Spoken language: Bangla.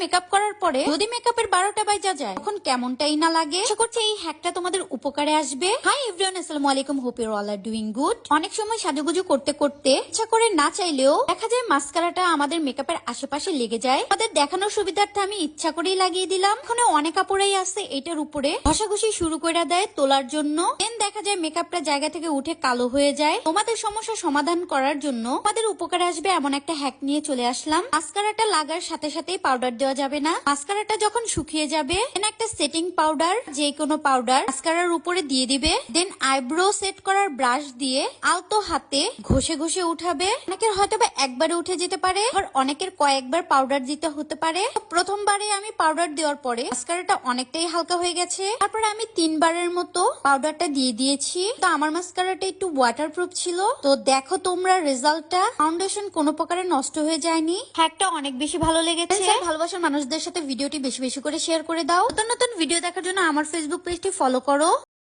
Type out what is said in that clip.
মেকআপ করার পরে যদি মেকআপের 12টা বাজা যায় তখন কেমনটাই না লাগে। আশা করছি এই হ্যাকটা তোমাদের উপকারে আসবে। হাই এভরিওয়ান, আসসালামু আলাইকুম, hope you all are doing good. অনেক সময় সাজুগুজু করতে করতে ইচ্ছা করে না চাইলেও দেখা যায় মাস্কারাটা আমাদের মেকআপের আশেপাশে লেগে যায়। আমাদের দেখানোর সুবিধার্থে আমি ইচ্ছা করেই লাগিয়ে দিলাম। এখন অনেক আপুরাই আছে এটার উপরে ঘষাঘষি শুরু করে দেয় তোলার জন্য, দেন দেখা যায় মেকআপটা জায়গা থেকে উঠে কালো হয়ে যায়। তোমাদের সমস্যা সমাধান করার জন্য আমাদের উপকারে আসবে এমন একটা হ্যাক নিয়ে চলে আসলাম। মাস্কারাটা লাগার সাথে সাথেই পাউডার দেওয়া যাবে না। মাস্কারাটা যখন শুকিয়ে যাবে দেন একটা সেটিং পাউডার, যে কোনো পাউডার মাস্কারার উপরে দিয়ে দিবে। দেন আইব্রো সেট করার ব্রাশ দিয়ে আলতো হাতে ঘষে ঘষে উঠাবে। অনেকের হয়তো বা একবারে উঠে যেতে পারে, আর অনেকের কয়েকবার পাউডার দিতে হতে পারে। প্রথমবারে আমি পাউডার দেওয়ার পরে মাস্কারাটা অনেকটাই হালকা হয়ে গেছে। তারপরে আমি 3বারের মতো পাউডারটা দিয়ে দিয়েছি। তো আমার মাস্কারাটা একটু ওয়াটারপ্রুফ ছিল। তো দেখো তোমরা রেজাল্টটা, ফাউন্ডেশন কোনো প্রকারে নষ্ট হয়ে যায়নি। হ্যাকটা অনেক বেশি ভালো লেগেছে। ভালোবাসার মানুষদের সাথে ভিডিওটি বেশি বেশি করে শেয়ার করে দাও। নতুন নতুন ভিডিও দেখার জন্য আমার ফেসবুক পেজটি ফলো করো।